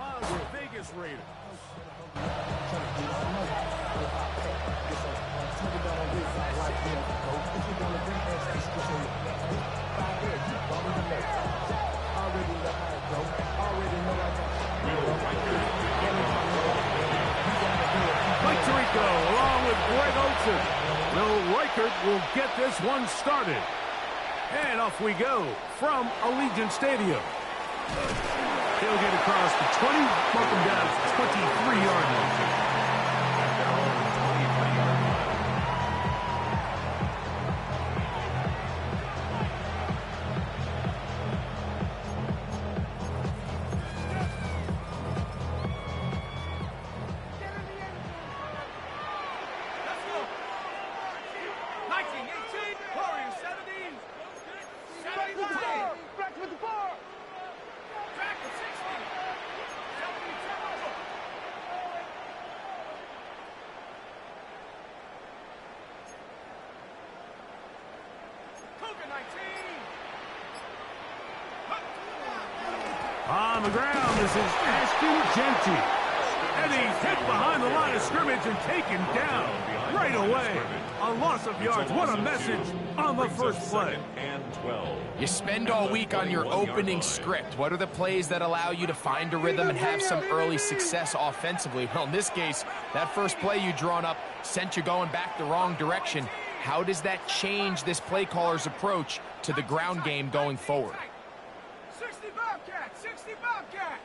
Las Vegas Raiders. Mike Tirico along with Greg Olsen. Will Reichert will get this one started. And off we go from Allegiant Stadium. He'll get across the 20, mark him down to 23-yard line. On the ground, this is Ashton Genty. And he's hit behind the line of scrimmage and taken down right away. A loss of yards. What a message on the first play. You spend all week on your opening script. What are the plays that allow you to find a rhythm and have some early success offensively? Well, in this case, that first play you drawn up sent you going back the wrong direction. How does that change this play caller's approach to the ground game going forward? 60 Bobcat, 60 Bobcat.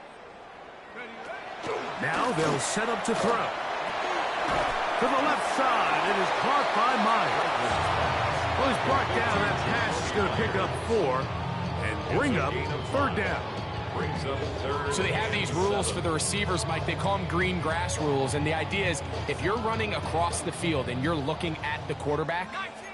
Now they'll set up to throw. To the left side, it is caught by Myers. Well, he's brought down. That pass is going to pick up 4 and bring up third down. So they have these rules for the receivers, Mike. They call them green grass rules, and the idea is if you're running across the field and you're looking at the quarterback,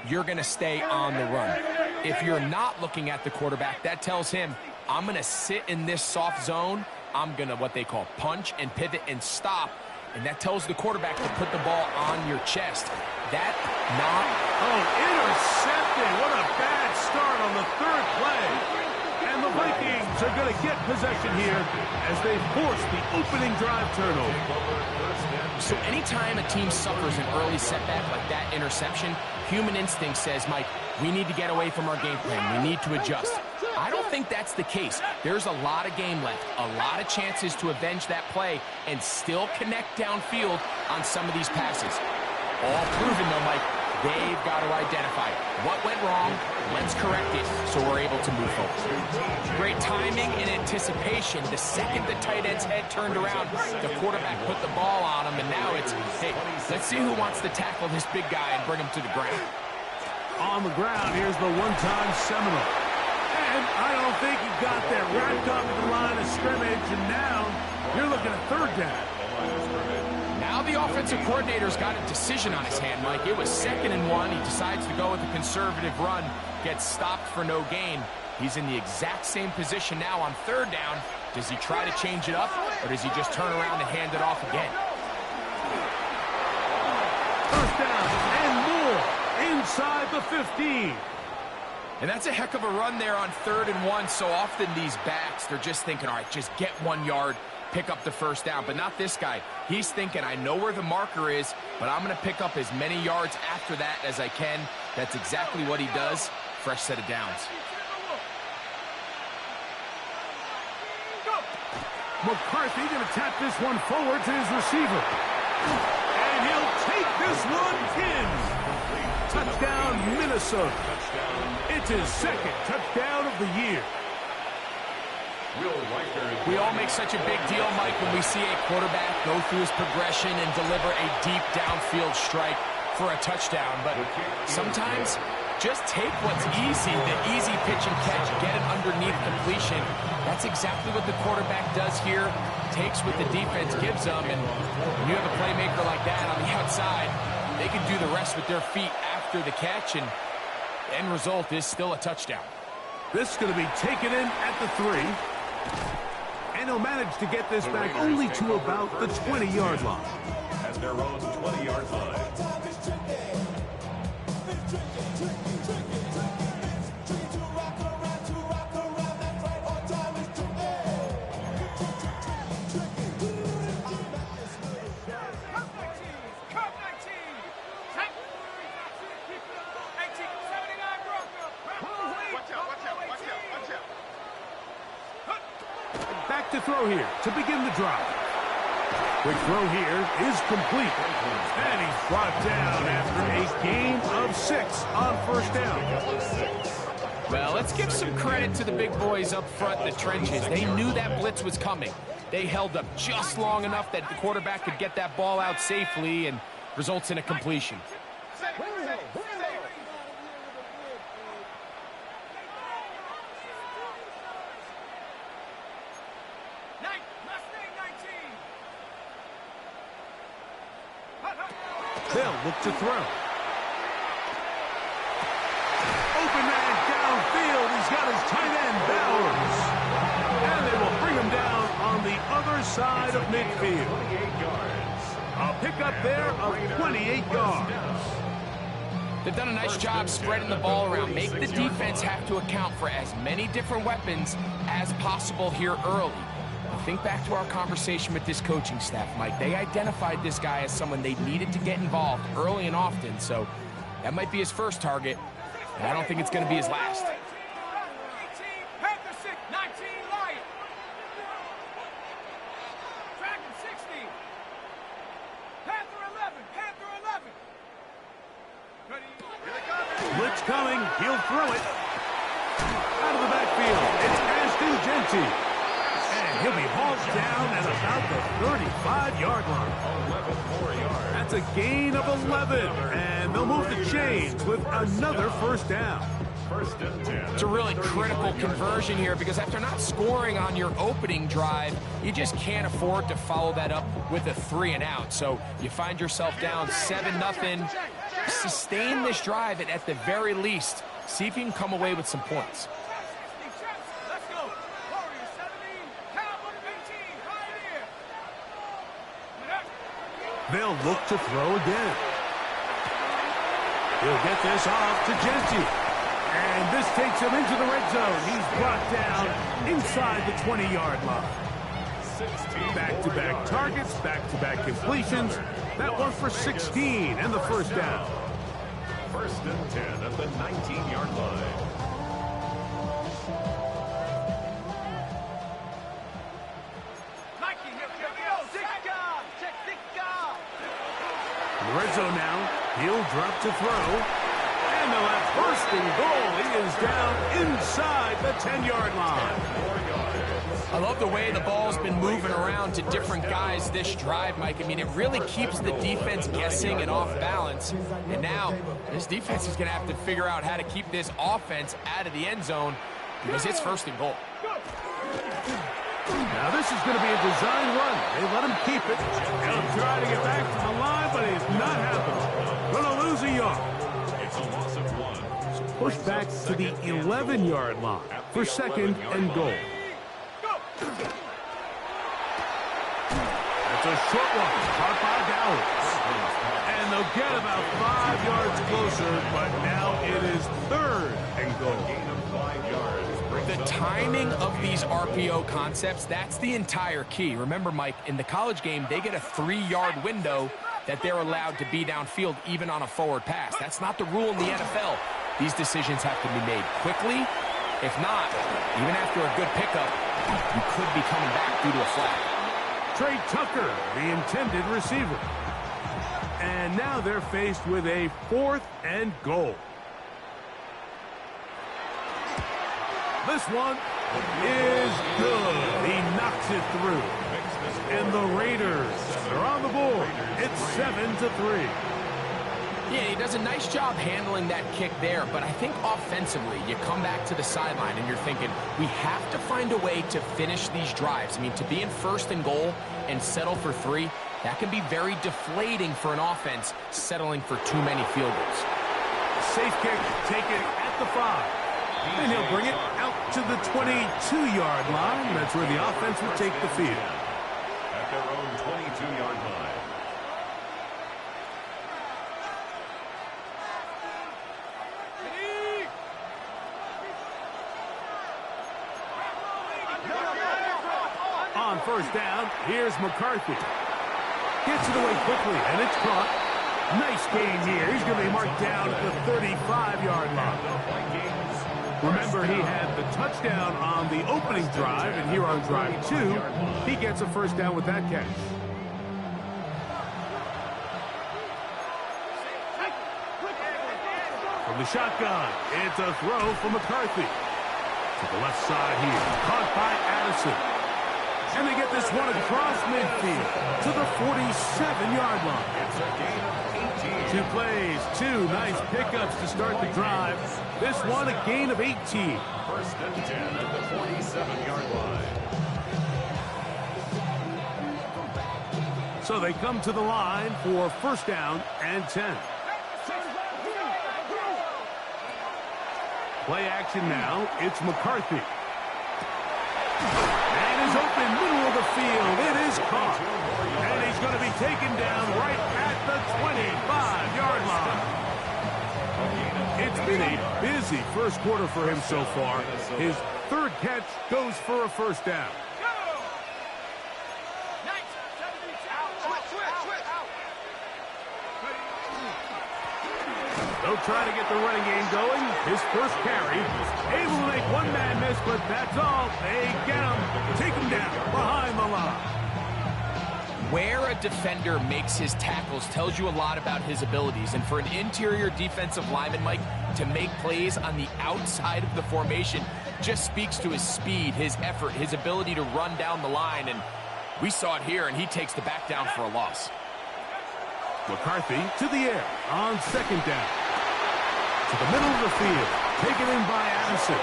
you're going to stay on the run. If you're not looking at the quarterback, that tells him, I'm going to sit in this soft zone. I'm going to what they call punch and pivot and stop, and that tells the quarterback to put the ball on your chest. That not... Oh, intercepted. What a bad start on the third play. And the Vikings are going to get possession here as they force the opening drive turnover. So anytime a team suffers an early setback like that interception, human instinct says, Mike, we need to get away from our game plan. We need to adjust. I don't think that's the case. There's a lot of game left, a lot of chances to avenge that play and still connect downfield on some of these passes. All proven, though, Mike. They've got to identify what went wrong, let's correct it, so we're able to move forward. Great timing and anticipation. The second the tight end's head turned around, the quarterback put the ball on him, and now it's, hey, let's see who wants to tackle this big guy and bring him to the ground. On the ground, here's the one-time Seminole. And I don't think he got that wrapped up in the line of scrimmage, and now you're looking at third down. Now the offensive coordinator's got a decision on his hand, Mike. It was 2nd and 1. He decides to go with a conservative run, gets stopped for no gain. He's in the exact same position now on third down. Does he try to change it up, or does he just turn around and hand it off again? First down and more inside the 15. And that's a heck of a run there on 3rd and 1. So often these backs, they're just thinking, all right, just get 1 yard, pick up the first down. But not this guy. He's thinking, I know where the marker is, but I'm going to pick up as many yards after that as I can. That's exactly what he does. Fresh set of downs. McCarthy going to tap this one forward to his receiver. And he'll take this one in. Touchdown, Minnesota. It's his 2nd touchdown of the year. We all make such a big deal, Mike, when we see a quarterback go through his progression and deliver a deep downfield strike for a touchdown. But sometimes just take what's easy, the easy pitch and catch, get it underneath completion. That's exactly what the quarterback does here. Takes what the defense gives them, and when you have a playmaker like that on the outside, they can do the rest with their feet after the catch, and the end result is still a touchdown. This is going to be taken in at the 3. And he'll manage to get this back only to about the 20-yard line. At their own 20-yard line. to throw here to begin the drive. Quick throw here is complete. And he's brought down after a gain of 6 on first down. Well, let's give some credit to the big boys up front in the trenches. They knew that blitz was coming. They held up just long enough that the quarterback could get that ball out safely and results in a completion. They'll look to throw. Open man downfield. He's got his tight end, Bowers. And they will bring him down on the other side of midfield. A pickup there of 28 yards. They've done a nice job spreading the ball around. Make the defense have to account for as many different weapons as possible here early. Think back to our conversation with this coaching staff, Mike. They identified this guy as someone they needed to get involved early and often, so that might be his first target, and I don't think it's going to be his last. Blitz coming. He'll throw it. Out of the backfield, it's Ashton Genty. And he'll be hauled down at about the 35-yard line. That's a gain of 11. And they'll move the chains with another first down. It's a really critical conversion here because after not scoring on your opening drive, you just can't afford to follow that up with a 3 and out. So you find yourself down 7-0. Sustain this drive and at the very least, see if you can come away with some points. They'll look to throw again. He'll get this off to Genty. And this takes him into the red zone. He's brought down inside the 20-yard line. Back-to-back targets, back-to-back completions. That one for 16 and the first down. 1st and 10 at the 19-yard line. In the red zone now, he'll drop to throw. And they'll have first and goal. He is down inside the 10-yard line. I love the way the ball's been moving around to different guys this drive, Mike. I mean, it really keeps the defense guessing and off balance. And now, this defense is going to have to figure out how to keep this offense out of the end zone because it's first and goal. Now, this is going to be a design run. They let him keep it. He'll try to get back to the line, but it's not happening. Going to lose a yard. It's a loss of 1. So push back to the 11-yard line for 2nd and goal. That's a short one, caught by Bowers. And they'll get about 5 yards closer, but now it is 3rd and goal. Gain of 5 yards. The timing of these RPO concepts, that's the entire key. Remember, Mike, in the college game, they get a 3-yard window that they're allowed to be downfield even on a forward pass. That's not the rule in the NFL. These decisions have to be made quickly. If not, even after a good pickup, you could be coming back due to a flag. Trey Tucker, the intended receiver. And now they're faced with a 4th and goal. This one is good. He knocks it through. And the Raiders are on the board. It's 7-3. Yeah, he does a nice job handling that kick there, but I think offensively, you come back to the sideline and you're thinking, we have to find a way to finish these drives. I mean, to be in 1st and goal and settle for 3, that can be very deflating for an offense settling for too many field goals. Safe kick taken at the 5. And he'll bring it out to the 22-yard line. That's where the offense will take the field. At their own 22-yard line. On first down, here's McCarthy. Gets it away quickly, and it's caught. Nice gain here. He's going to be marked down at the 35-yard line. Remember, he had the touchdown on the opening drive, and here on drive 2, he gets a first down with that catch. From the shotgun, it's a throw from McCarthy. To the left side here, caught by Addison. And they get this one across midfield to the 47-yard line. It's a gain of 18. 2 plays, 2 nice pickups to start the drive. This one a gain of 18. First and 10 at the 47-yard line. So they come to the line for first down and 10. Play action now. It's McCarthy. And is open middle of the field. It is caught. And he's going to be taken down right at the 25-yard line. It's been a busy first quarter for him so far. His third catch goes for a first down. They'll try to get the running game going. His first carry, able to make one man miss, but that's all. They get him, take him down behind the line. Where a defender makes his tackles tells you a lot about his abilities. And for an interior defensive lineman, Mike, to make plays on the outside of the formation just speaks to his speed, his effort, his ability to run down the line. And we saw it here, and he takes the back down for a loss. McCarthy to the air on second down. To the middle of the field, taken in by Addison.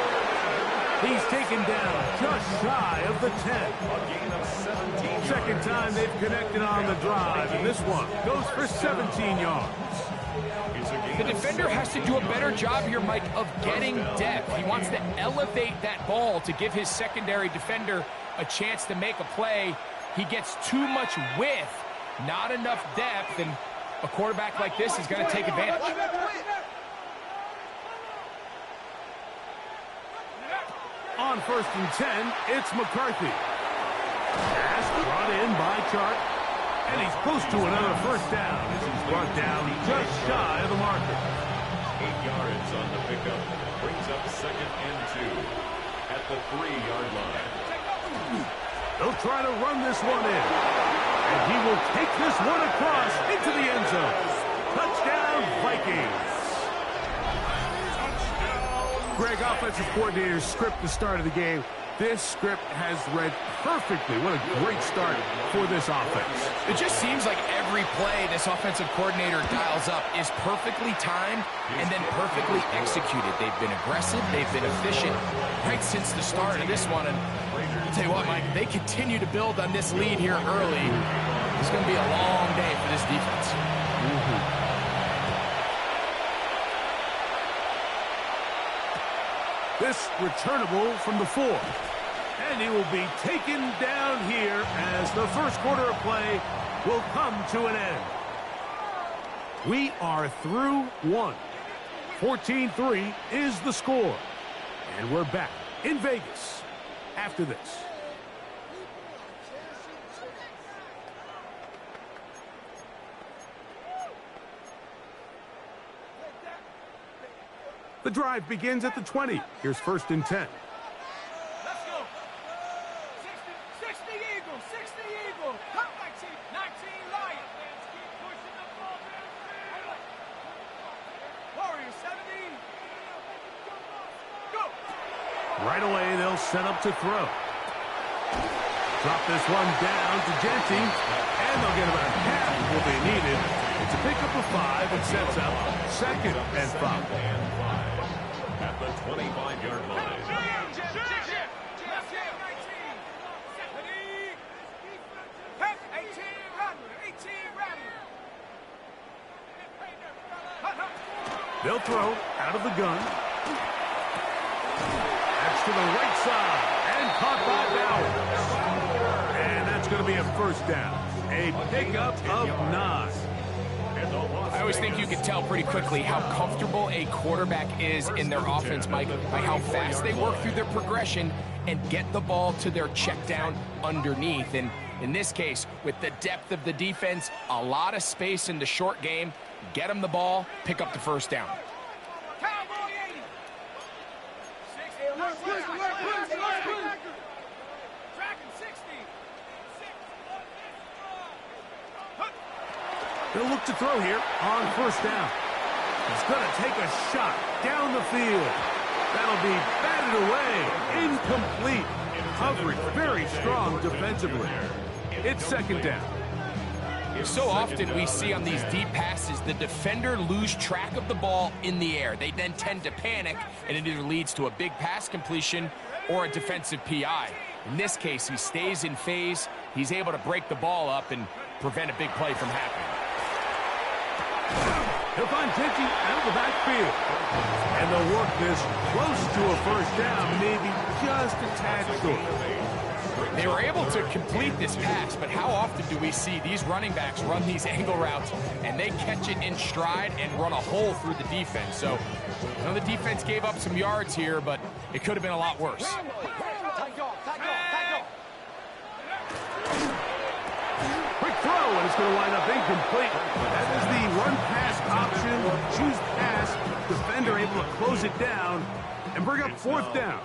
He's taken down just shy of the 10. A gain of 17. Second time they've connected on the drive, and this one goes for 17 yards. The defender has to do a better job here, Mike, of getting depth. He wants to elevate that ball to give his secondary defender a chance to make a play. He gets too much width, not enough depth, and a quarterback like this is going to take advantage. On first and 10, it's McCarthy. Pass brought in by Chart, and he's close to another first down as he's brought down just shy of the marker. 8 yards on the pickup. Brings up second and 2 at the 3-yard line. They'll try to run this one in, and he will take this one across into the end zone. Touchdown, Vikings. Greg, offensive coordinator's script the start of the game. This script has read perfectly. What a great start for this offense. It just seems like every play this offensive coordinator dials up is perfectly timed and then perfectly executed. They've been aggressive. They've been efficient right since the start of this one. And I'll tell you what, Mike, they continue to build on this lead here early. It's going to be a long day for this defense. This returnable from the 4. And he will be taken down here as the first quarter of play will come to an end. We are through one. 14-3 is the score. And we're back in Vegas after this. The drive begins at the 20. Here's first and 10. Let's go. 60 Eagles, 60 Eagles. Come 19 Lions. Keep pushing the ball downfield. Warriors, 70. Go. Right away, they'll set up to throw. Drop this one down to Genty, and they'll get about half what they needed. It's a pickup of 5 and sets up second and 5. At the 25-yard line. They'll throw out of the gun. That's to the right side and caught by Bowers. And that's going to be a first down. A pickup of 9. I always think you can tell pretty quickly how comfortable a quarterback is in their offense, Mike, by how fast they work through their progression and get the ball to their check down underneath. And in this case, with the depth of the defense, a lot of space in the short game, get them the ball, pick up the first down. They'll look to throw here on first down. He's going to take a shot down the field. That'll be batted away. Incomplete. Coverage very strong defensively. It's second down. So often we see on these deep passes, the defender lose track of the ball in the air. They then tend to panic, and it either leads to a big pass completion or a defensive PI. In this case, he stays in phase. He's able to break the ball up and prevent a big play from happening. He'll find Tinty out of the backfield. And they'll work this close to a first down, maybe just a tad short. They were able to complete this pass, but how often do we see these running backs run these angle routes and they catch it in stride and run a hole through the defense? So, I know the defense gave up some yards here, but it could have been a lot worse. Quick throw, and it's going to wind up incomplete. That is the run-pass option. Choose pass. Defender able to close it down and bring up fourth down.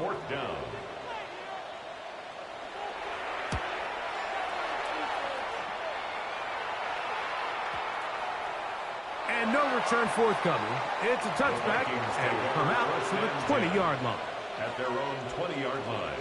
And no return forthcoming. It's a touchback, and will come out to the 20-yard line. At their own 20-yard line.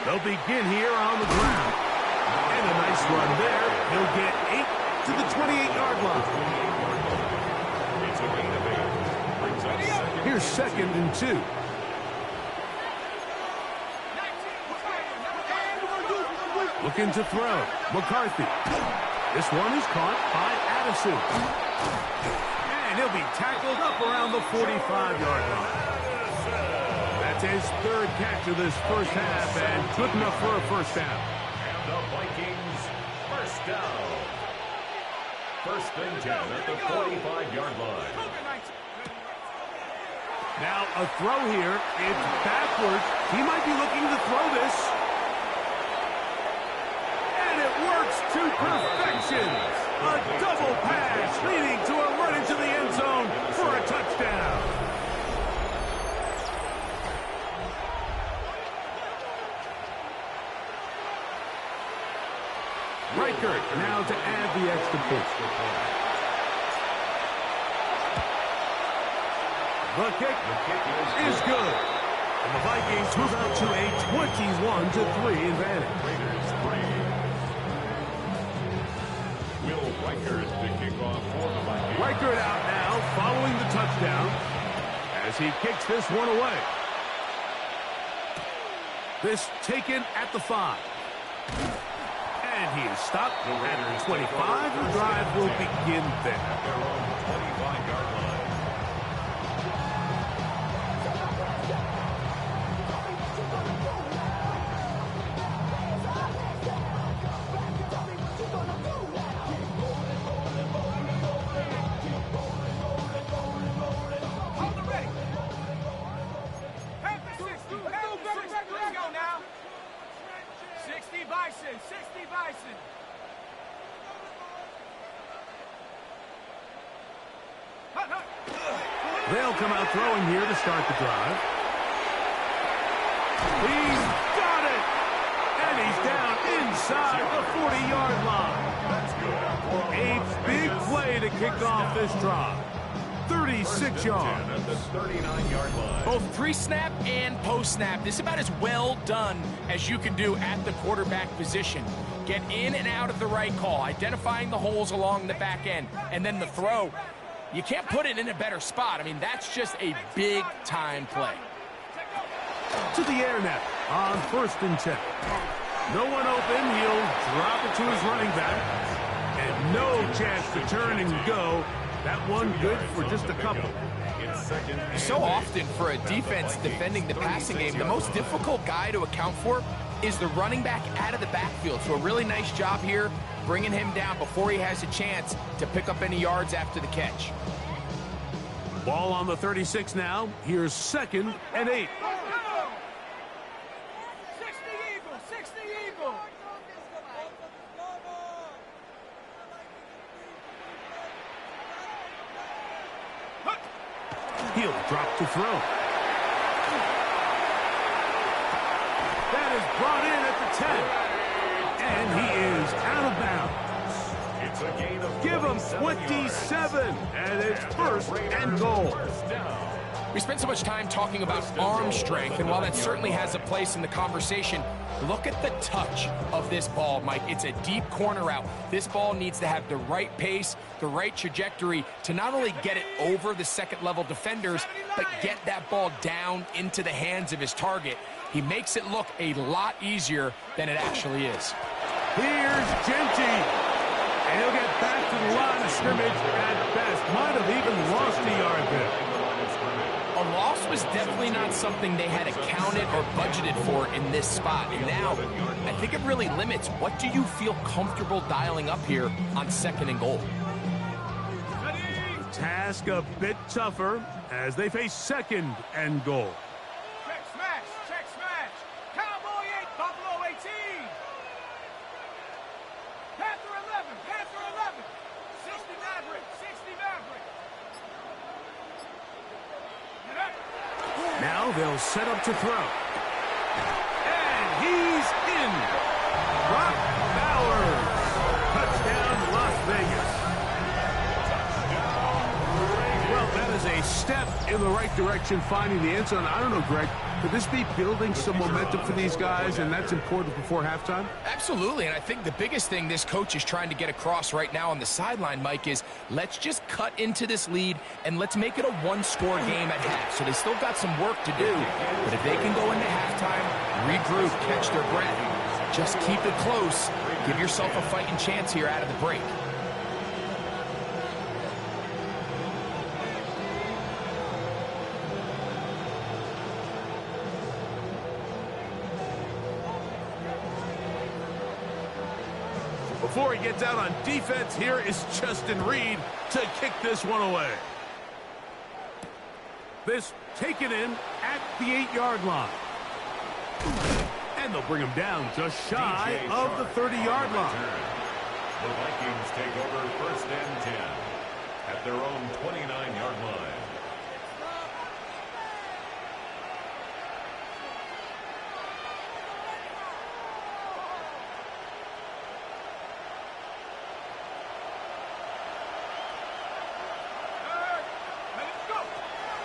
They'll begin here on the ground. And a nice run there. He'll get 8 to the 28-yard line. It's a gain of 8. Brings up second. Here's second and 2. Looking to throw. McCarthy. This one is caught by Addison. And he'll be tackled up around the 45-yard line. That's his third catch of this first half, and good enough for a first down. And the Vikings, first down. First and 10 at the 45-yard line. Now a throw here. It's backwards. He might be looking to throw this. And it works to perfection. A double pass leading to a run into the end zone for a touchdown. Reichert now to add the extra point. The kick is good. And the Vikings move out to a 21-3 advantage. Raiders 3. Will Reichert to kick off for the Vikings. Reichert out now following the touchdown as he kicks this one away. This taken at the 5. And he is stopped at 25. The drive will begin there. At their own 25-yard line. They'll come out throwing here to start the drive. He's got it! And he's down inside the 40-yard line. That's good. A big play to kick off this drive. 36 yards. At the 39-yard line. Both pre-snap and post-snap. This is about as well done as you can do at the quarterback position. Get in and out of the right call, identifying the holes along the back end, and then the throw. You can't put it in a better spot. I mean, that's just a big-time play. To the air now on first and 10. No one open. He'll drop it to his running back. And no chance to turn and go. That one good for just a couple. So often for a defense defending the passing game, the most difficult guy to account for is the running back out of the backfield. So a really nice job here, bringing him down before he has a chance to pick up any yards after the catch. Ball on the 36 now. Here's second and 8. 60 Eagle. He'll drop to throw. That is brought in at the 10. And he is out of bounds. It's a gain of Give him 27, and it's first and goal. First down. We spent so much time talking about arm strength, and while that certainly has a place in the conversation, look at the touch of this ball, Mike. It's a deep corner route. This ball needs to have the right pace, the right trajectory to not only get it over the second-level defenders, but get that ball down into the hands of his target. He makes it look a lot easier than it actually is. Here's Genty. And he'll get back to the line of scrimmage at best. Might have even lost a yard there. A loss was definitely not something they had accounted or budgeted for in this spot. And now, I think it really limits what do you feel comfortable dialing up here on second and goal. Task a bit tougher as they face second and goal. Check smash, check smash. Cowboy 8, Buffalo 18. Panther 11, Panther 11. 60 Maverick, 60 Maverick. Get up. Now they'll set up to throw. And he's in. Brock Bowers. Touchdown, Las Vegas. Well, that is a step in the right direction, finding the end zone. I don't know, Greg, could this be building some momentum for these guys, and that's important before halftime? Absolutely, and I think the biggest thing this coach is trying to get across right now on the sideline, Mike, is let's just cut into this lead and let's make it a one-score game at half. So they still got some work to do, but if they can go into halftime, regroup, catch their breath, just keep it close, give yourself a fighting chance here out of the break. Before he gets out on defense, here is Justin Reed to kick this one away. This taken in at the 8-yard line. And they'll bring him down just shy of the 30-yard line. The Vikings take over first and 10 at their own 29-yard line.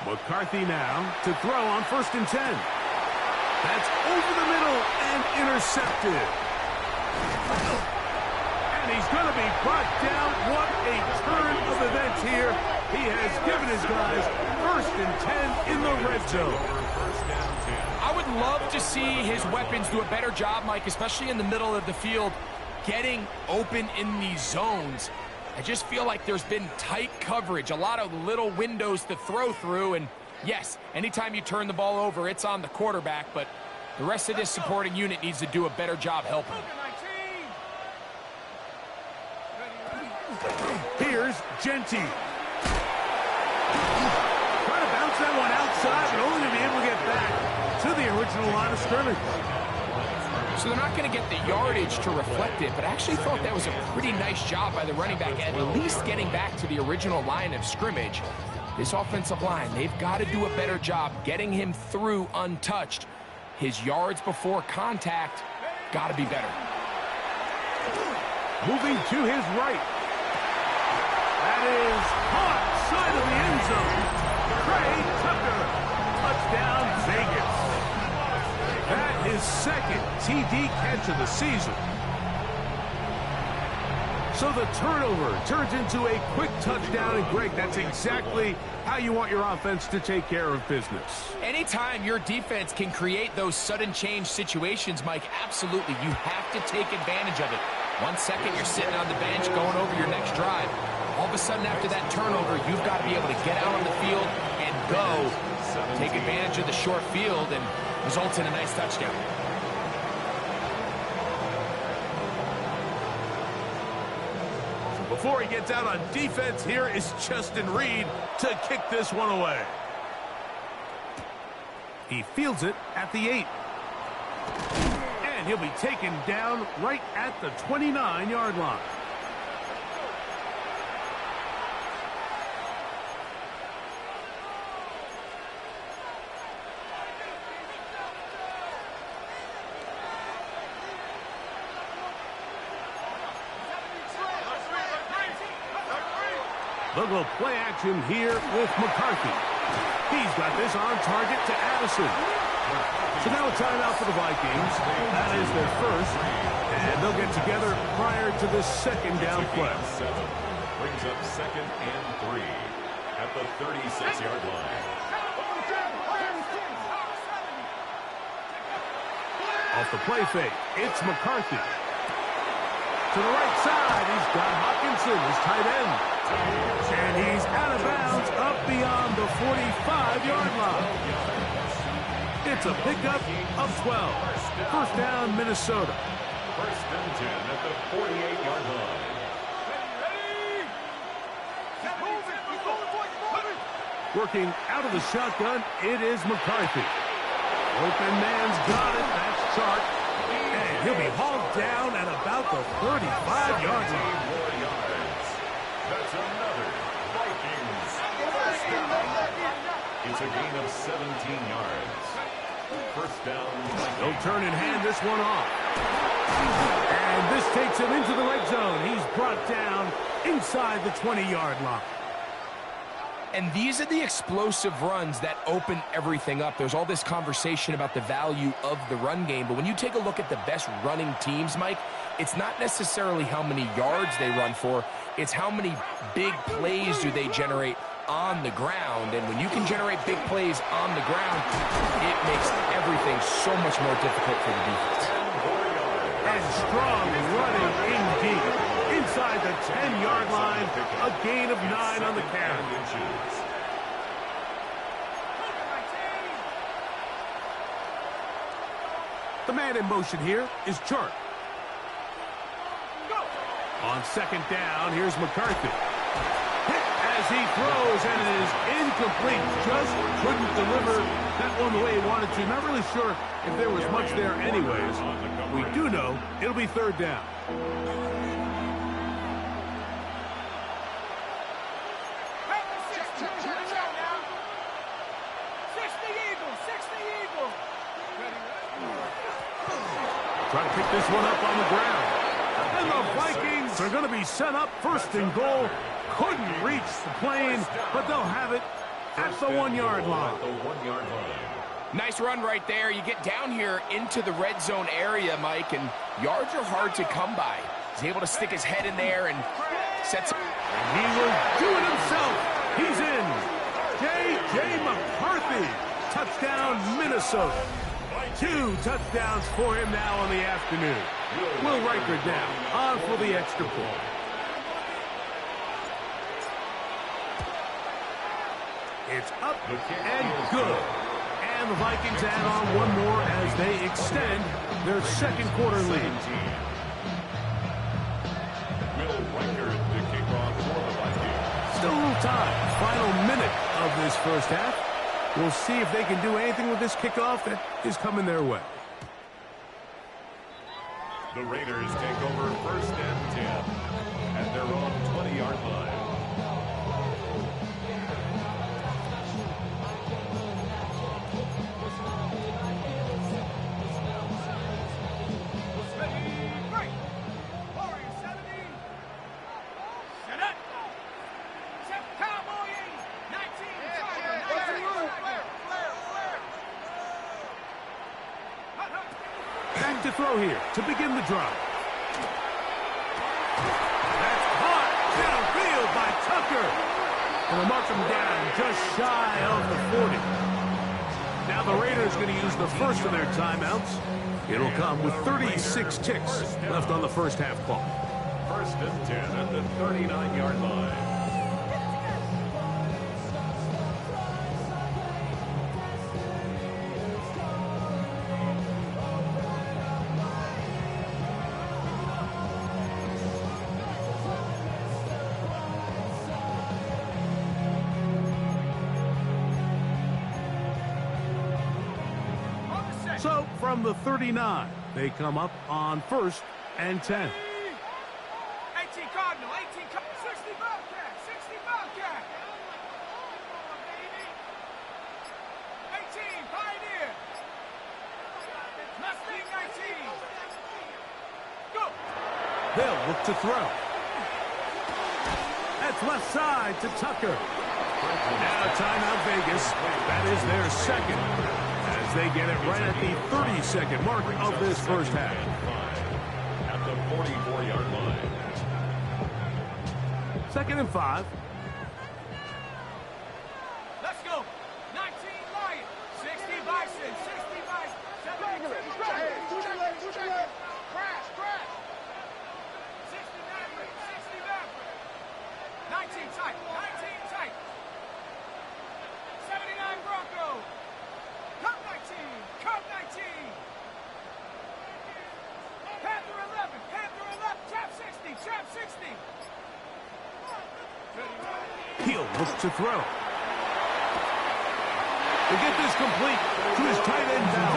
McCarthy now to throw on first and 10. That's over the middle and intercepted. And he's going to be brought down. What a turn of events here. He has given his guys first and 10 in the red zone. I would love to see his weapons do a better job, Mike, especially in the middle of the field, getting open in these zones. I just feel like there's been tight coverage, a lot of little windows to throw through, and yes, anytime you turn the ball over, it's on the quarterback, but the rest of this supporting unit needs to do a better job helping. Here's Genty. Trying to bounce that one outside, but only to be able to get back to the original line of scrimmage. So they're not going to get the yardage to reflect it, but I actually thought that was a pretty nice job by the running back, at least getting back to the original line of scrimmage. This offensive line, they've got to do a better job getting him through untouched. His yards before contact got to be better. Moving to his right. That is caught side of the end zone. Trey Tucker. Touchdown, Vegas. That is second TD catch of the season. So the turnover turns into a quick touchdown, and Greg, that's exactly how you want your offense to take care of business. Anytime your defense can create those sudden change situations, Mike, absolutely, you have to take advantage of it. 1 second, you're sitting on the bench going over your next drive. All of a sudden, after that turnover, you've got to be able to get out on the field and go. Take advantage of the short field and results in a nice touchdown. Before he gets out on defense, here is Justin Reed to kick this one away. He fields it at the 8. And he'll be taken down right at the 29-yard line. They'll go play action here with McCarthy. He's got this on target to Addison. So now a timeout for the Vikings. That is their first. And they'll get together prior to this second down play. Brings up 2nd and 3 at the 36-yard line. Off the play fake, it's McCarthy. To the right side, he's got Hawkinson, his tight end. And he's out of bounds up beyond the 45-yard line. It's a pickup of 12. First down, Minnesota. First and 10 at the 48-yard line. Working out of the shotgun, it is McCarthy. Open man's got it. That's Chark. And he'll be hauled down at about the 35-yard line. More yards. That's another Vikings first down. It's a gain of 17 yards. First down. They'll turn and hand this one off. And this takes him into the red zone. He's brought down inside the 20-yard line. And these are the explosive runs that open everything up. There's all this conversation about the value of the run game, but when you take a look at the best running teams, Mike, it's not necessarily how many yards they run for, it's how many big plays do they generate on the ground. And when you can generate big plays on the ground, it makes everything so much more difficult for the defense. And strong running indeed. Inside the 10-yard line, a gain of 9 on the carry. The man in motion here is Chark. On second down, here's McCarthy. Hit as he throws, and it is incomplete. Just couldn't deliver that one the way he wanted to. Not really sure if there was much there anyways. We do know it'll be third down. Trying to pick this one up on the ground. And the Vikings are going to be set up first and goal. Couldn't reach the plane, but they'll have it at the 1-yard line. Nice run right there. You get down here into the red zone area, Mike, and yards are hard to come by. He's able to stick his head in there and sets. And he will do it himself. He's in. J.J. McCarthy. Touchdown, Minnesota. 2 touchdowns for him now on the afternoon. Will Riker now on for the extra point. It's up and good. And the Vikings add on one more as they extend their second quarter lead. Will Riker to kick off for the Vikings. Still a little time. Final minute of this first half. We'll see if they can do anything with this kickoff that is coming their way. The Raiders take over first and 10 at their own 20-yard line. Back to throw here to begin the drive. That's caught downfield by Tucker. And they'll mark him down just shy of the 40. Now the Raiders going to use the first of their timeouts. It'll come with 36 ticks left on the first half clock. First and 10 at the 39-yard line. So, from the 39, they come up on first and 10. 18 Cardinal, 18 60 Bobcat, 60 Bobcat. 18 Pioneer. Mustang 19. Go. They'll look to throw. That's left side to Tucker. Now timeout Vegas. That is their second, as they get it right at the 30-second mark of this first half. At the 44-yard line. 2nd and 5. Let's go. 19 Lions. 60 Bison. 60 Bison. 72 Crash. 60 Maverick. 60 Maverick. 19 tight. 19 tight. 79 Bronco. Cup 19. Cup 19. Panther 11. Panther 11. Trap 60. Trap 60. He'll look to throw. To get this complete to his tight end Bell.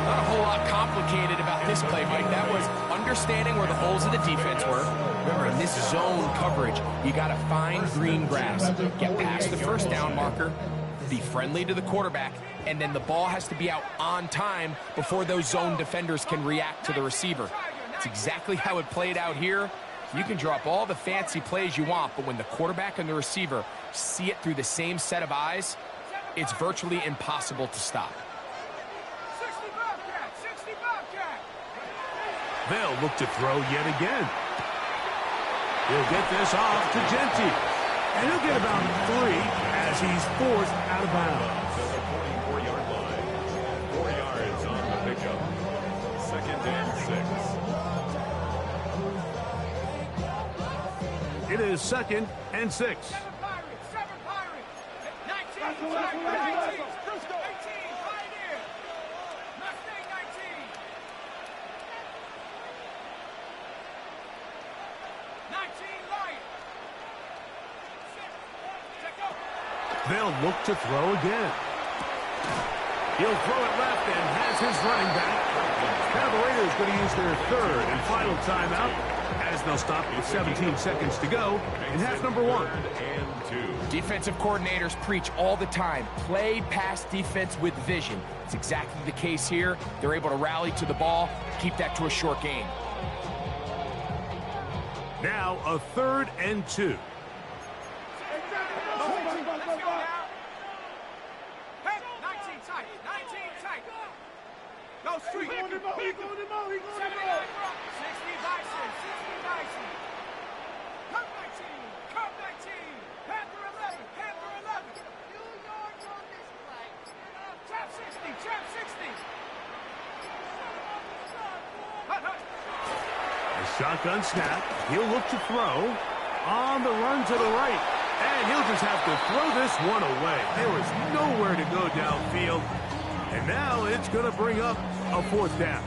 Not a whole lot complicated about this play, Mike. That was understanding where the holes of the defense were. Remember, in this zone coverage, you got to find green grass, get past the first down marker, be friendly to the quarterback, and then the ball has to be out on time before those zone defenders can react to the receiver. It's exactly how it played out here. You can draw up all the fancy plays you want, but when the quarterback and the receiver see it through the same set of eyes, it's virtually impossible to stop. 60 Bobcat. 60 Bobcat. They'll look to throw yet again. He'll get this off to Genty. And he'll get about 3 as he's forced out of bounds. To the 44-yard line. 4 yards on the pickup. 2nd and 6. It is 2nd and 6. 7 Pirates. 7 Pirates. 19. 19. 18. Pioneer. Mustang 19. 19 Lion. Check out. They'll look to throw again. He'll throw it left and has his running back. Now the Raiders going to use their 3rd and final timeout, as they'll stop with 17 seconds to go in half number 1. And 2. Defensive coordinators preach all the time, play pass defense with vision. It's exactly the case here. They're able to rally to the ball, keep that to a short gain. Now a 3rd and 2. Let's go now. Hey, 19 tight. 19 tight. Go street. 79 Bronco. 60 Bison. 60 Bison. Cup 19. Cup 19. Panther 11. Panther 11. Trap 60. Trap 60. Hut, hut. A shotgun snap. He'll look to throw. On the run to the right. And he'll just have to throw this one away. There was nowhere to go downfield. And now it's going to bring up a 4th down.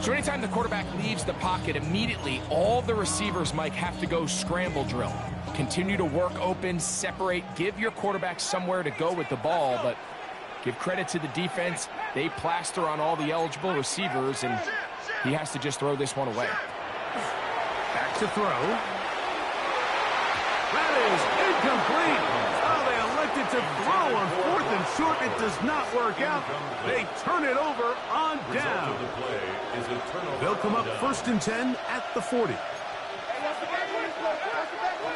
So anytime the quarterback leaves the pocket, immediately all the receivers, Mike, have to go scramble drill. Continue to work open, separate, give your quarterback somewhere to go with the ball, but give credit to the defense. They plaster on all the eligible receivers, and he has to just throw this one away. Back to throw. That is incomplete. Oh, they elected to throw on 4th and short. It does not work out. They turn it over on down. The play is a turnover. They'll come up 1st and 10 at the 40.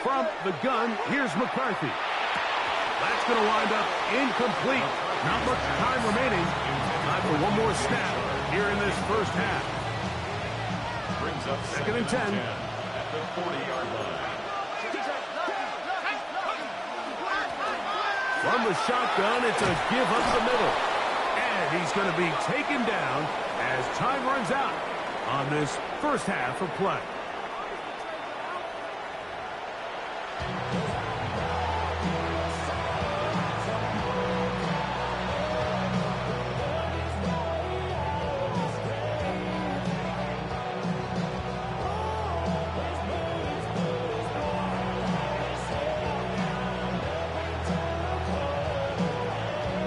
From the gun, here's McCarthy. That's going to wind up incomplete. Not much time remaining. Time for one more snap here in this first half. Brings up 2nd and 10. At the 40-yard line. From the shotgun, it's a give up the middle. And he's going to be taken down as time runs out on this first half of play.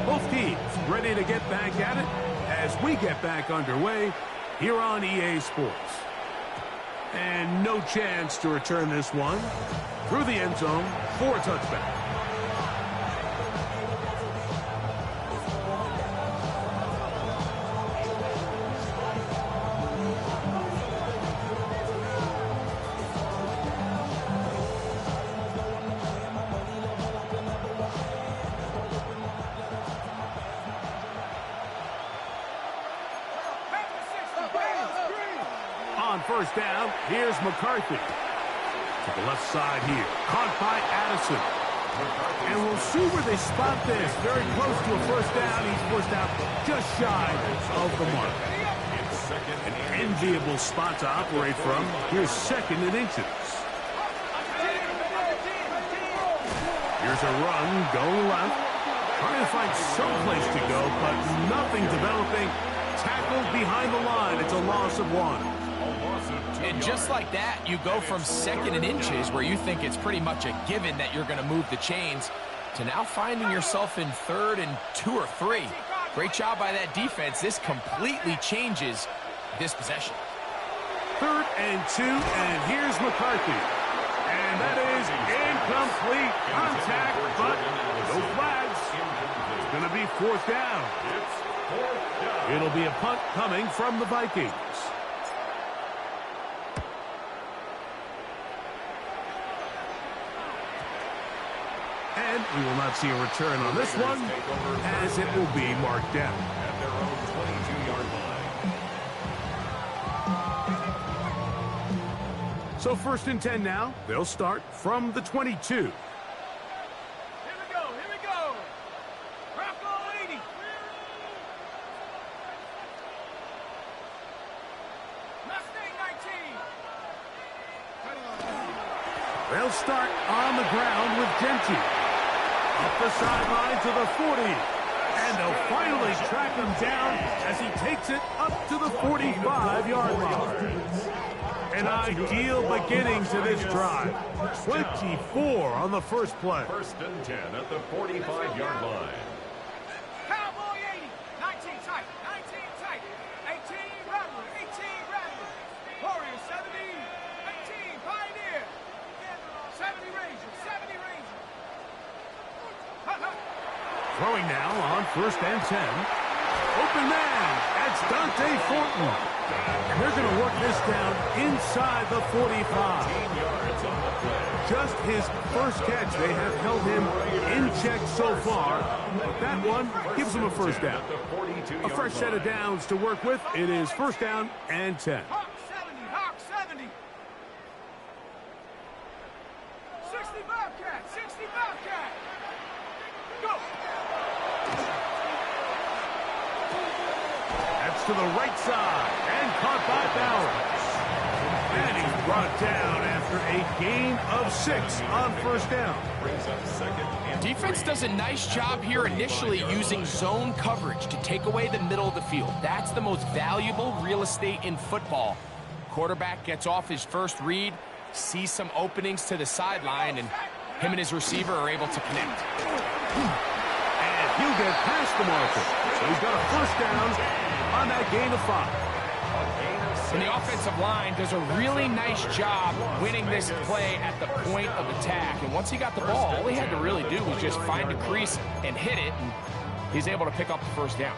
Both teams ready to get back at it as we get back underway here on EA Sports. And no chance to return this one through the end zone for a touchback. first down. Here's McCarthy. To the left side here. Caught by Addison. And we'll see where they spot this. Very close to a first down. He's forced out just shy of the mark. An enviable spot to operate from. Here's 2nd and inches. Here's a run going left. Trying to find some place to go, but nothing developing. Tackled behind the line. It's a loss of 1. And just like that, you go from 2nd and inches, where you think it's pretty much a given that you're going to move the chains, to now finding yourself in 3rd and 2 or 3. Great job by that defense. This completely changes this possession. 3rd and 2, and here's McCarthy. And that is incomplete contact, but no flags. It's going to be 4th down. It'll be a punt coming from the Vikings. And we will not see a return on this one, as it will be marked down. At their own 22-yard line. So 1st and 10 now. They'll start from the 22. Here we go. Bronco 80. Mustang 19. They'll start on the ground with Genty. Up the sideline to the 40. And they'll finally track him down as he takes it up to the 45-yard line. An ideal beginning to this drive. 24 on the first play. 1st and 10 at the 45-yard line. Cowboy 80. 19 tight. 19 tight. 18 Rattler. 18 Rattler. Warrior 70. 18 Pioneer. 70 Ranger. 70 Ranger. Throwing now on 1st and 10. Open man. That's Dante Fortin. And they're going to work this down inside the 45. Just his first catch. They have held him in check so far. But that one gives him a first down. A fresh set of downs to work with. It is 1st down and 10. Hawk 70. Hawk 70. 60 Bobcat. 60 Bobcat. Go. That's to the right side and caught by Bowers. And he's brought down after a gain of 6 on 1st down. Defense does a nice job here initially using zone coverage to take away the middle of the field. That's the most valuable real estate in football. Quarterback gets off his first read, sees some openings to the sideline, and him and his receiver are able to connect. And he'll get past the marker. So he's got a 1st down on that gain of 5. And the offensive line does a really nice job winning this play at the point of attack. And once he got the ball, all he had to really do was just find a crease and hit it, and he's able to pick up the 1st down.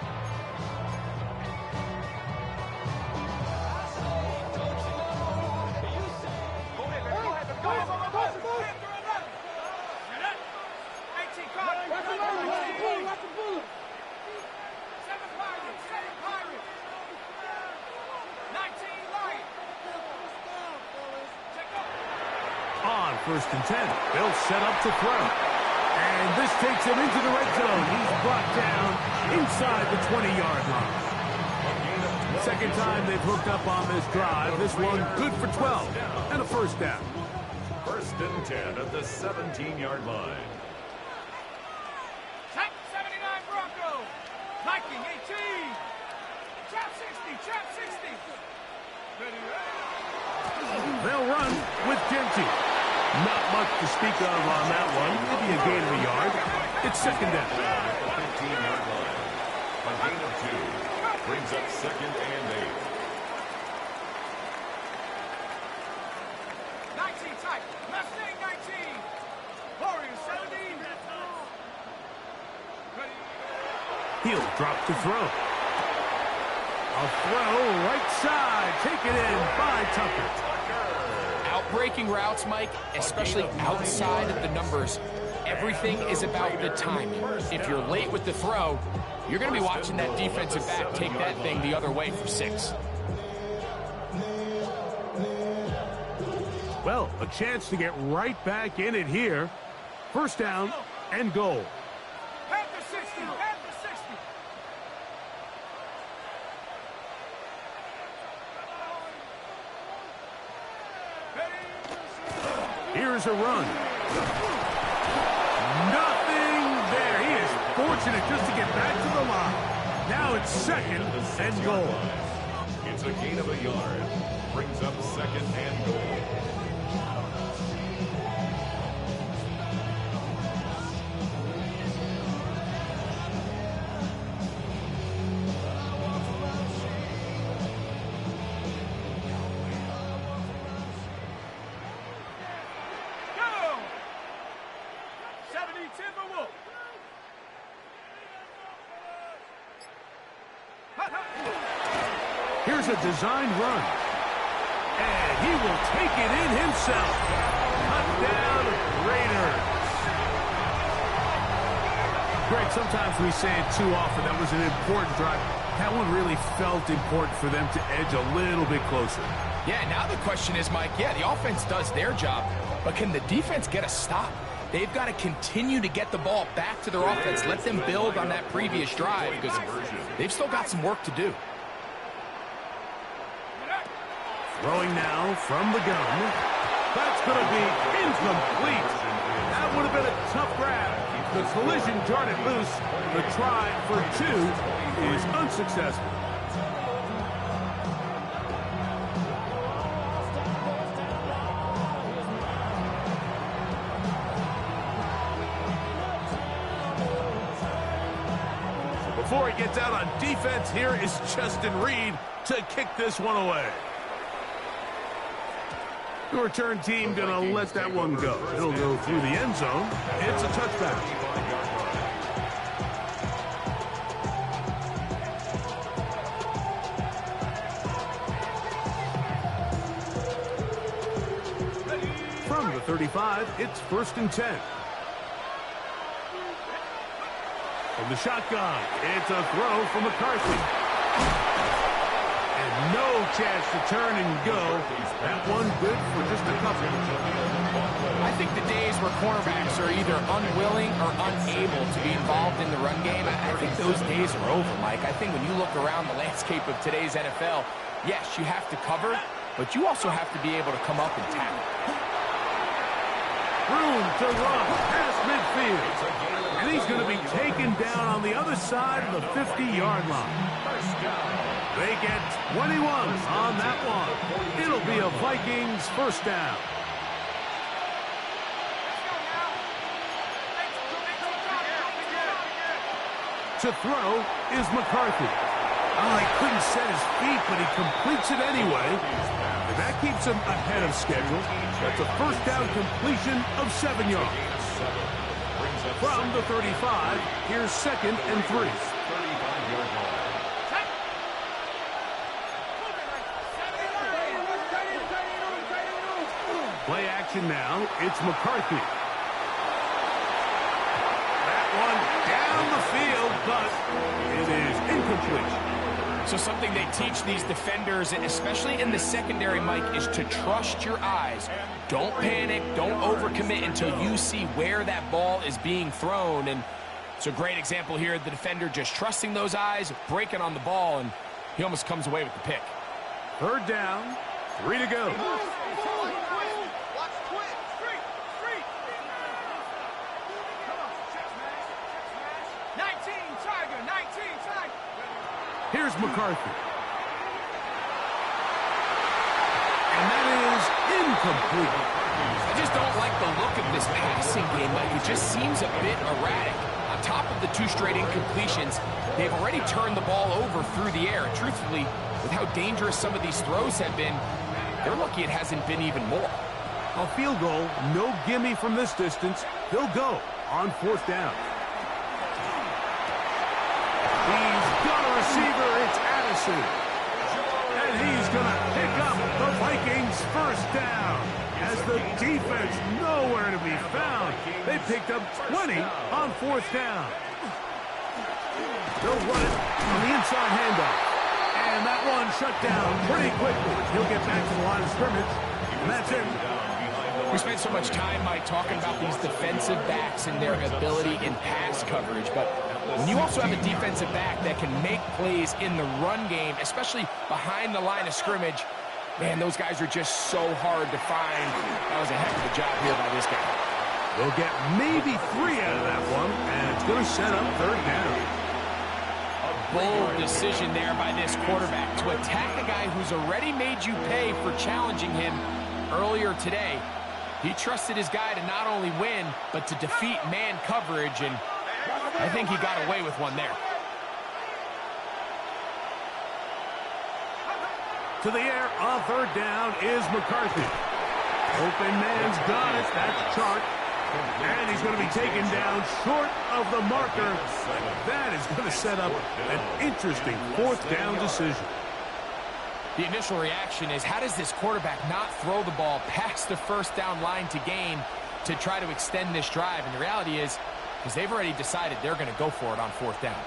On 1st and 10, they'll set up to throw. And this takes him into the red zone. He's brought down inside the 20-yard line. 2nd time they've hooked up on this drive. This one good for 12 and a 1st down. 1st and 10 at the 17-yard line. Trap 79 Bronco. Viking 18. Trap 60. Trap 60. Ready. They'll run with Genty. Not much to speak of on that one. Maybe a gain of a yard. It's 2nd down. 15-yard line. A gain of 2. Brings up 2nd and 8. 19 tight. Mustang 19. Warrior 70. Ready. He'll drop to throw. A throw right side. Taken in by Tucker. Breaking routes, Mike, especially outside of the numbers, everything is about the timing. If you're late with the throw, you're going to be watching that defensive back take that thing the other way for 6. Well, a chance to get right back in it here. First down and goal. Head to 60. Head to 60. Here's a run. Nothing there. He is fortunate just to get back to the line. Now it's second and goal. It's a gain of a yard. Brings up second and goal. Go! 70 Timberwolf. Here's a designed run. And he will take it in himself. Touchdown Raiders. Greg, sometimes we say it too often. That was an important drive. That one really felt important for them to edge a little bit closer. Yeah, now the question is, Mike, yeah, the offense does their job, but can the defense get a stop? They've got to continue to get the ball back to their offense. Let them build on that previous drive because they've still got some work to do. Throwing now from the gun. That's going to be incomplete. That would have been a tough grab. The collision darted loose. The try for two is unsuccessful. Before he gets out on defense, here is Justin Reed to kick this one away. The return team going to let that one go. It'll go through the end zone. It's a touchback. From the 35, it's 1st and 10. From the shotgun, it's a throw from McCarthy. And no chance to turn and go. That one good for just a couple. I think the days where cornerbacks are either unwilling or unable to be involved in the run game, I think those days are over, Mike. I think when you look around the landscape of today's NFL, yes, you have to cover, but you also have to be able to come up and tackle. Room to run past midfield. And he's going to be taken down on the other side of the 50-yard line. They get 21 on that one. It'll be a Vikings first down. To throw is McCarthy. Oh, he couldn't set his feet, but he completes it anyway. And that keeps him ahead of schedule. That's a first down completion of 7 yards. From the 35, here's 2nd and 3. Play action now. It's McCarthy. That one down the field, but it is incomplete. So something they teach these defenders, especially in the secondary, Mike, is to trust your eyes. Don't panic. Don't overcommit until you see where that ball is being thrown. And it's a great example here. The defender just trusting those eyes, breaking on the ball, and he almost comes away with the pick. 3rd down, 3 to go. Here's McCarthy. And that is incomplete. I just don't like the look of this passing game, Mike. It just seems a bit erratic. On top of the 2 straight incompletions, they've already turned the ball over through the air. Truthfully, with how dangerous some of these throws have been, they're lucky it hasn't been even more. A field goal, no gimme from this distance. They'll go on 4th down. He's got a receiver, it's Addison. And he's going to pick up the Vikings first down. As the defense nowhere to be found. They picked up 20 on 4th down. They'll run it on the inside handoff. And that one shut down pretty quickly. He'll get back to the line of scrimmage. And that's it. We spent so much time, Mike, talking about these defensive backs and their ability in pass coverage, but when you also have a defensive back that can make plays in the run game, especially behind the line of scrimmage, man, those guys are just so hard to find. That was a heck of a job here by this guy. They'll get maybe 3 out of that one, and it's going to set up 3rd down. A bold decision there by this quarterback to attack a guy who's already made you pay for challenging him earlier today. He trusted his guy to not only win, but to defeat man coverage, and I think he got away with one there. To the air on 3rd down is McCarthy. Open man's got it. That's Chark. And he's going to be taken down short of the marker. That is going to set up an interesting 4th down decision. The initial reaction is, how does this quarterback not throw the ball past the 1st down line to gain to try to extend this drive? And the reality is, because they've already decided they're going to go for it on 4th down.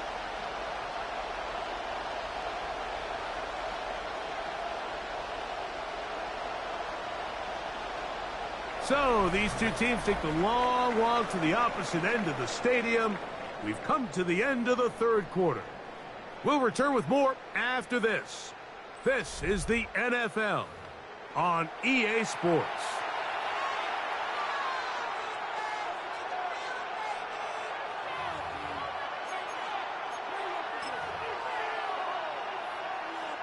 So these two teams take the long walk to the opposite end of the stadium. We've come to the end of the 3rd quarter. We'll return with more after this. This is the NFL on EA Sports.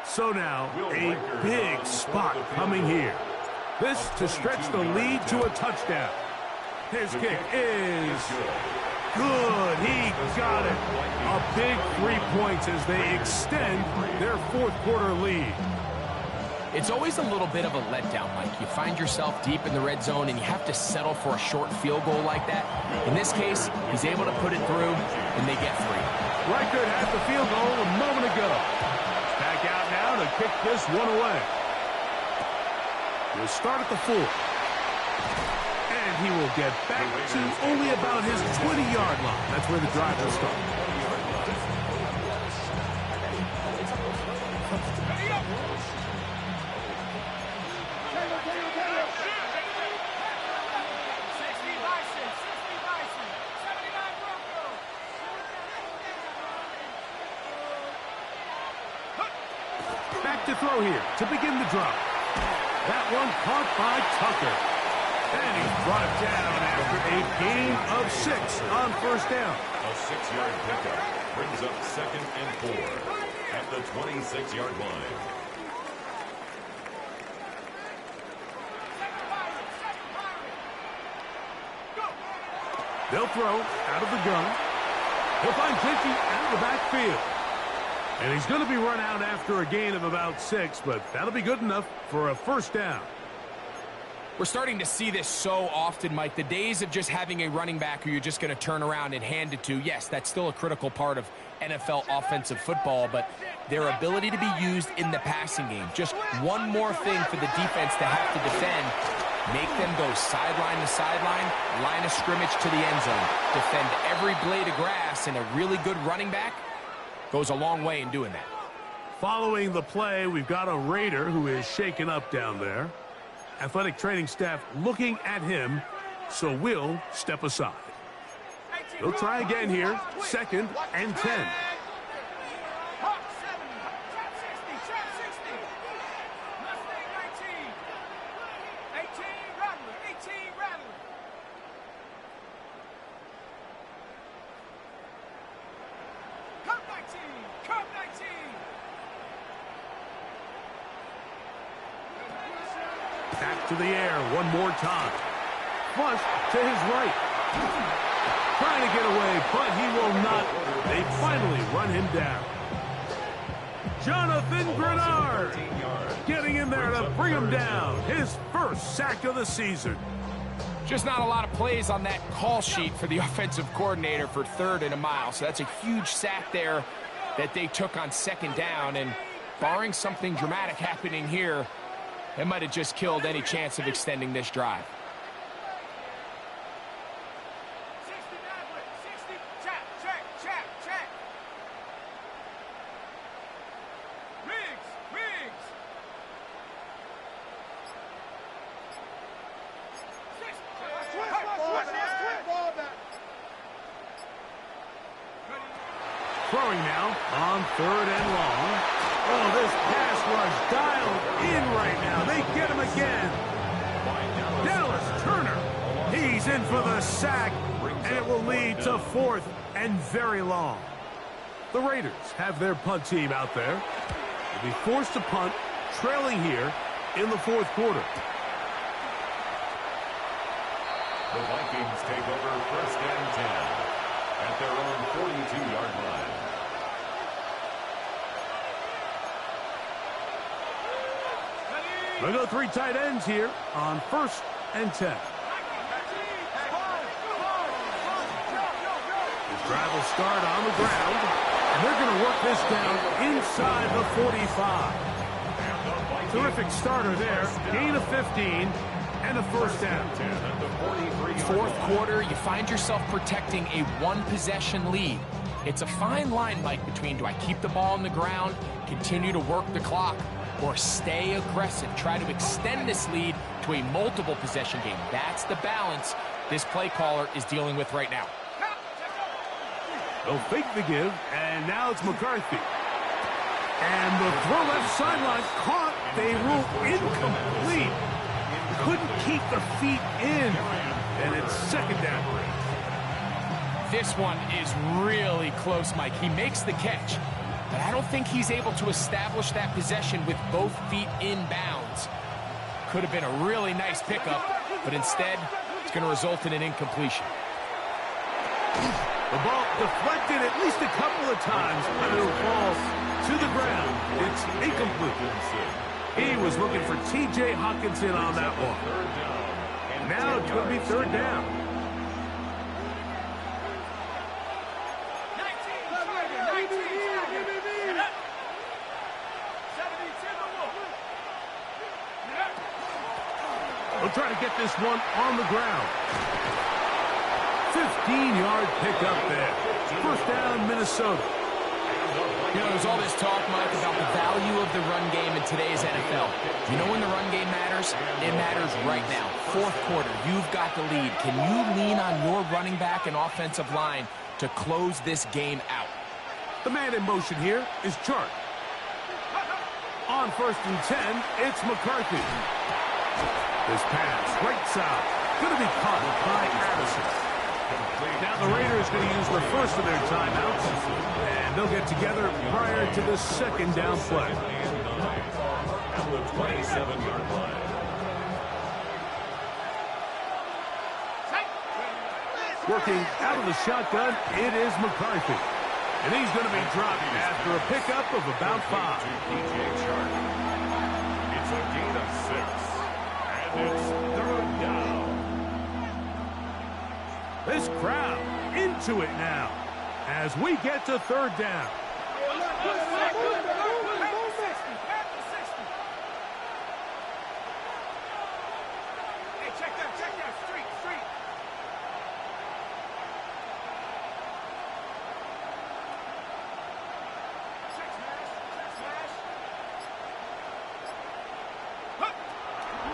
So now, a big spot coming here. This to stretch the lead to a touchdown. His kick is good. He got it. A big 3 points as they extend their 4th quarter lead. It's always a little bit of a letdown, Mike. You find yourself deep in the red zone and you have to settle for a short field goal like that. In this case, he's able to put it through and they get 3. Reichert had the field goal a moment ago. Back out now to kick this one away. We'll start at the 4. And he will get back to only about his 20-yard line. That's where the drive will start. Back to throw here to begin the drive. That one caught by Tucker. And he's brought down after a gain of 6 on 1st down. A 6-yard pickup brings up 2nd and 4 at the 26-yard line. They'll throw out of the gun. He'll find Jinky out of the backfield. And he's going to be run out after a gain of about 6, but that'll be good enough for a 1st down. We're starting to see this so often, Mike. The days of just having a running back who you're just going to turn around and hand it to, yes, that's still a critical part of NFL offensive football, but their ability to be used in the passing game, just one more thing for the defense to have to defend, make them go sideline to sideline, line of scrimmage to the end zone, defend every blade of grass, and a really good running back goes a long way in doing that. Following the play, we've got a Raider who is shaken up down there. Athletic training staff looking at him, so we'll step aside. They'll try again here, 2nd and 10. Back to the air one more time. Flush to his right. Trying to get away, but he will not. They finally run him down. Jonathan Grenard getting in there to bring him down. His 1st sack of the season. Just not a lot of plays on that call sheet for the offensive coordinator for 3rd and a mile. So that's a huge sack there that they took on 2nd down. And barring something dramatic happening here, it might have just killed any chance of extending this drive. throwing now on 3rd and long. Oh, this pass rush dialed in right now. They get him again. Dallas Turner. He's in for the sack, and it will lead to 4th and very long. The Raiders have their punt team out there. They'll be forced to punt, trailing here in the 4th quarter. The Vikings take over 1st and 10 at their own 42-yard line. They'll go 3 tight ends here on 1st and 10. The drive will start on the ground, and they're going to work this down inside the 45. Terrific starter there. Gain of 15 and a 1st down. 4th quarter, you find yourself protecting a 1-possession lead. It's a fine line, Mike, between do I keep the ball on the ground, continue to work the clock, or stay aggressive, try to extend this lead to a multiple possession game. That's the balance this play caller is dealing with right now. They'll fake the give, and now it's McCarthy. And the throw left sideline caught. They rule incomplete. Couldn't keep the feet in, and it's 2nd down. This one is really close, Mike. He makes the catch, but I don't think he's able to establish that possession with both feet in bounds. Could have been a really nice pickup, but instead, it's going to result in an incompletion. The ball deflected at least a couple of times, but it'll fall to the ground. It's incomplete. He was looking for T.J. Hawkinson on that one. Now it's going to be 3rd down. 19. They'll try to get this one on the ground. 15-yard pickup there. 1st down, Minnesota. You know, there's all this talk, Mike, about the value of the run game in today's NFL. You know when the run game matters? It matters right now. 4th quarter, you've got the lead. Can you lean on your running back and offensive line to close this game out? The man in motion here is Chart. On 1st and 10, it's McCarthy. This pass, right side, going to be caught by Addison. Now the Raiders going to use the first of their timeouts, and they'll get together prior to the 2nd down play. At the 27-yard line. Working out of the shotgun, it is McCarthy. And he's going to be dropped after a pickup of about 5. It's a gain of 6. And it's 3rd down. This crowd into it now as we get to 3rd down. Hey, check that, street.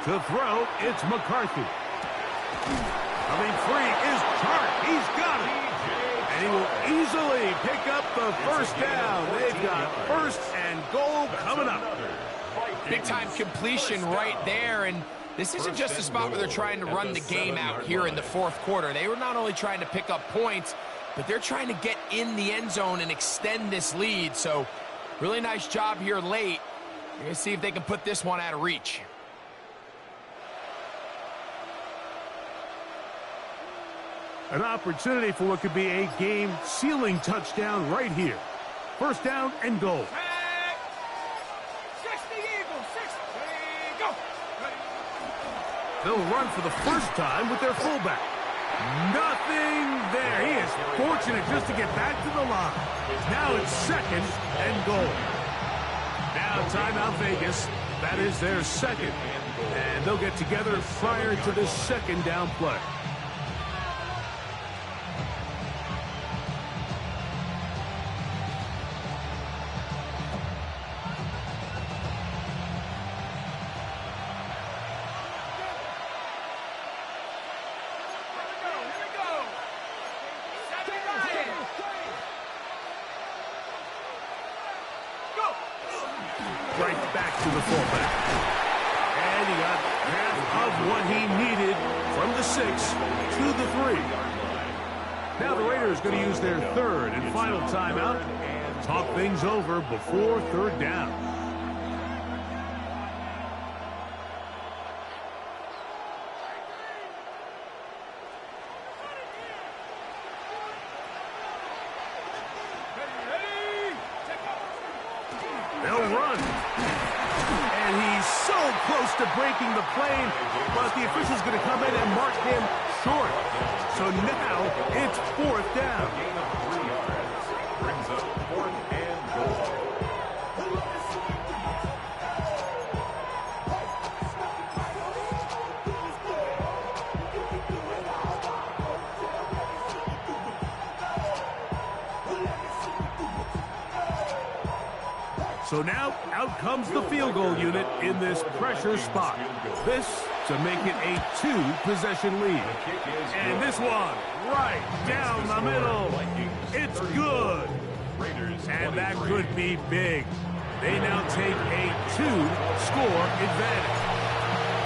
To throw, it's McCarthy. Coming free is Chart. He's got it. And he will easily pick up the 1st down. They've got 1st and goal coming up. Big-time completion right there, and this isn't just a spot where they're trying to run the game out here in the 4th quarter. They were not only trying to pick up points, but they're trying to get in the end zone and extend this lead. So, really nice job here late. We're going to see if they can put this one out of reach. An opportunity for what could be a game-sealing touchdown right here. 1st down and goal. 60 Eagles, 60. Go. They'll run for the first time with their fullback. Nothing there. He is fortunate just to get back to the line. Now it's 2nd and goal. Now timeout Vegas. That is their 2nd. And they'll get together prior to the 2nd down play. back to the fullback. And he got half of what he needed from the 6 to the 3. Now the Raiders going to use their third and final timeout. Talk things over before third down. They'll run. And he's so close to breaking the plane, but the official's going to come in and mark him short. So now it's fourth down. Gain of 3 yards. Brings up 4th and goal. So now, out comes the field goal unit in this pressure spot. This to make it a 2-possession lead. And this one, right down the middle. It's good. And that could be big. They now take a 2-score advantage.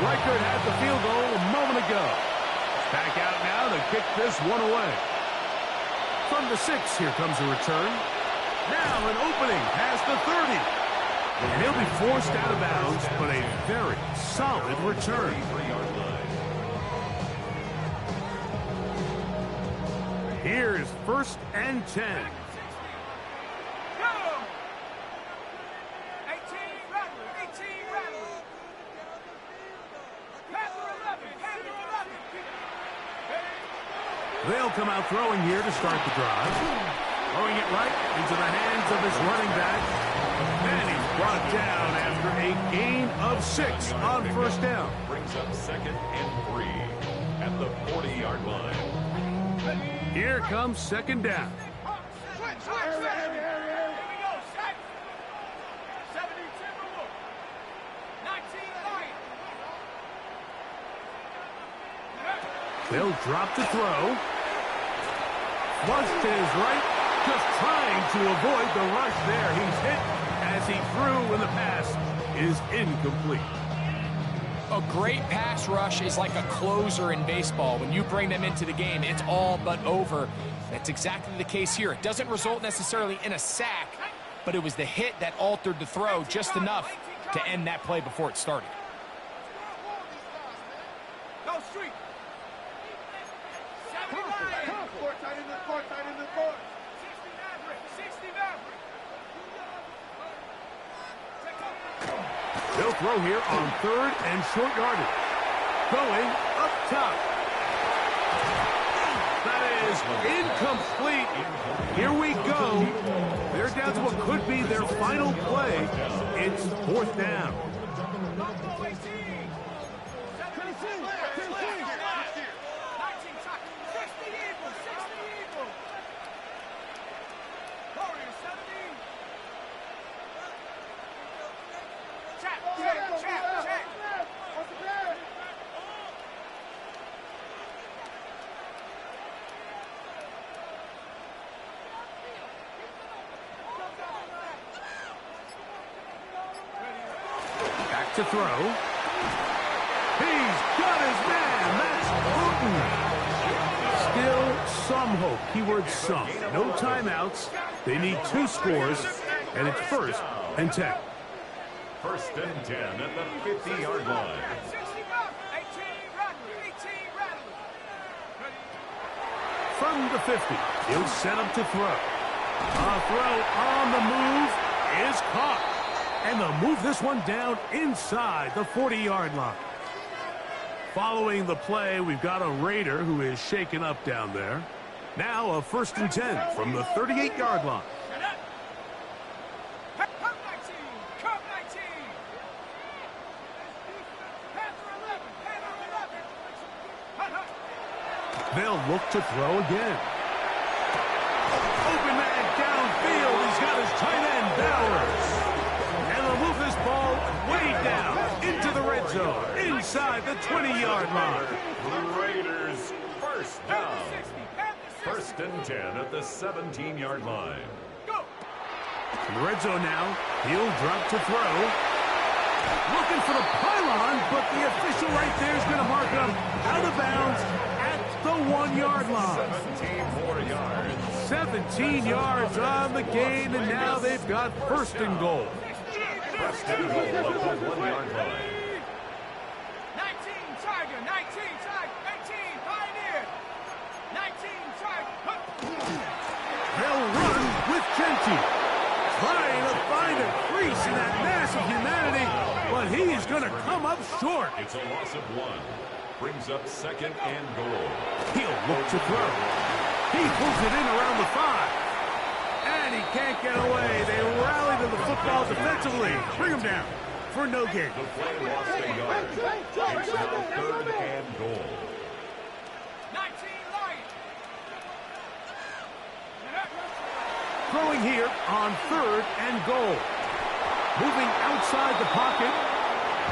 Reichert had the field goal a moment ago. Back out now to kick this one away. From the 6, here comes a return. Now an opening past the 30. And he'll be forced out of bounds, but a very solid return. Here's 1st and 10. They'll come out throwing here to start the drive. Throwing it right into the hands of his running back. And he's brought down after a gain of 6 on 1st down. Brings up 2nd and 3 at the 40-yard line. Here comes 2nd down. They'll drop to throw. Flushed to his right. Just trying to avoid the rush there. He's hit as he threw when the pass is incomplete. A great pass rush is like a closer in baseball. When you bring them into the game, it's all but over. That's exactly the case here. It doesn't result necessarily in a sack, but it was the hit that altered the throw just enough to end that play before it started. Go street. 79. Court, tight in the court, tight in the court. 60 Maverick, 60 Maverick. They'll throw here on 3rd and short yardage. Going up top. That is incomplete. Here we go. They're down to what could be their final play. It's 4th down. To throw. He's got his man. That's Bruton. Still some hope. Keyword some. No timeouts. They need 2 scores, and it's 1st and 10. 1st and 10 at the 50-yard line. From the 50, he'll set up to throw. A throw on the move is caught. And they'll move this one down inside the 40-yard line. Following the play, we've got a Raider who is shaken up down there. Now a 1st and 10 from the 38-yard line. They'll look to throw again. Open man downfield. He's got his tight end, Bowers. And they'll move this ball way down into the red zone, inside the 20-yard line. Raiders, 1st down. 1st and 10 at the 17-yard line. In the red zone now, he'll drop to throw. Looking for the pylon, but the official right there is going to mark him out of bounds at the 1-yard line. 17 more yards. 17 yards on the gain, and now they've got first and goal. First and goal at the 1-yard line. 19 Tiger, 19 Tiger, 18 Pioneer, 19 Tiger. They'll run with Genty, trying to find a crease in that mass of humanity, but he's going to come up short. It's a loss of 1. Brings up second and goal. He'll look to throw. He pulls it in around the 5. And he can't get away. They rally to the football defensively. Bring him down for no gain. The play lost a yard. It's now third and goal. 19 Lion. Throwing here on third and goal. Moving outside the pocket.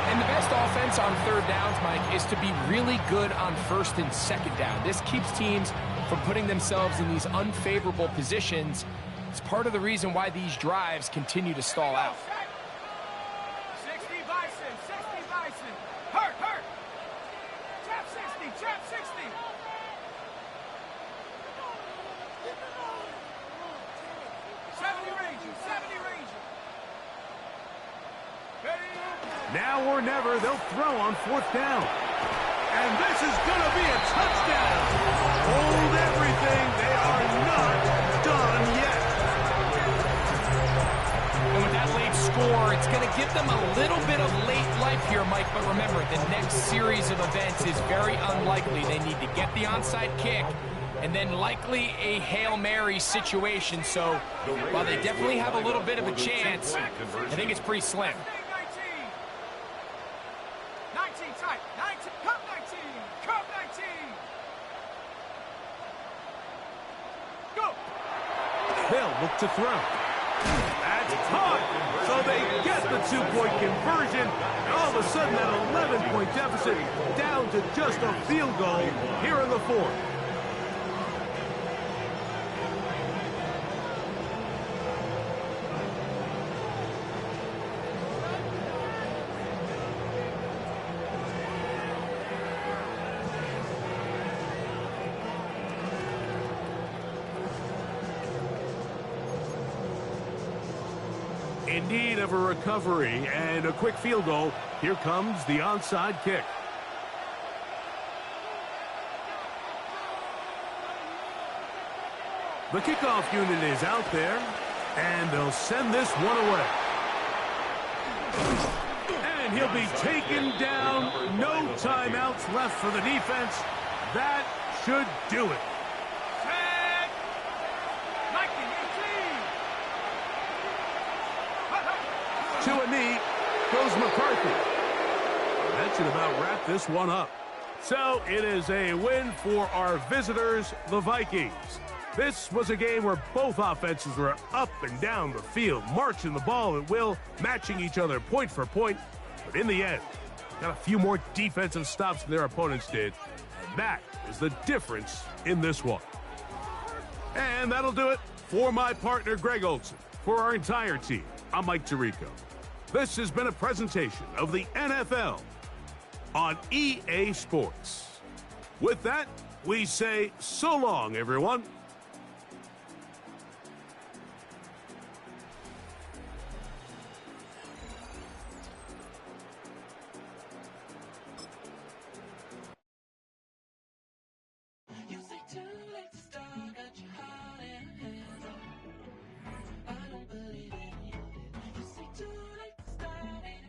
And the best offense on third downs, Mike, is to be really good on first and second down. This keeps teams from putting themselves in these unfavorable positions. It's part of the reason why these drives continue to stall out. 60 Bison, 60 Bison. Hurt, hurt. Trap 60, trap 60. 70 Rangers, 70 Rangers. Ready? Now or never, they'll throw on fourth down. And this is going to be a touchdown. Hold everything. They are not done yet. And with that late score, it's going to give them a little bit of late life here, Mike. But remember, the next series of events is very unlikely. They need to get the onside kick and then likely a Hail Mary situation. So while they definitely have a little bit of a chance, I think it's pretty slim. 19 tight, 19, cup 19, cup 19. Go. They'll look to throw. That's caught. So they get the 2-point conversion. And all of a sudden, that 11-point deficit down to just a field goal here in the fourth. In need of a recovery and a quick field goal, here comes the onside kick. The kickoff unit is out there, and they'll send this one away. And he'll be taken down. No timeouts left for the defense. That should do it. To a knee goes McCarthy. That should about wrap this one up. So it is a win for our visitors, the Vikings. This was a game where both offenses were up and down the field, marching the ball at will, matching each other point for point. But in the end, got a few more defensive stops than their opponents did. And that is the difference in this one. And that'll do it for my partner, Greg Olson. For our entire team, I'm Mike Tirico. This has been a presentation of the NFL on EA Sports. With that, we say so long, everyone.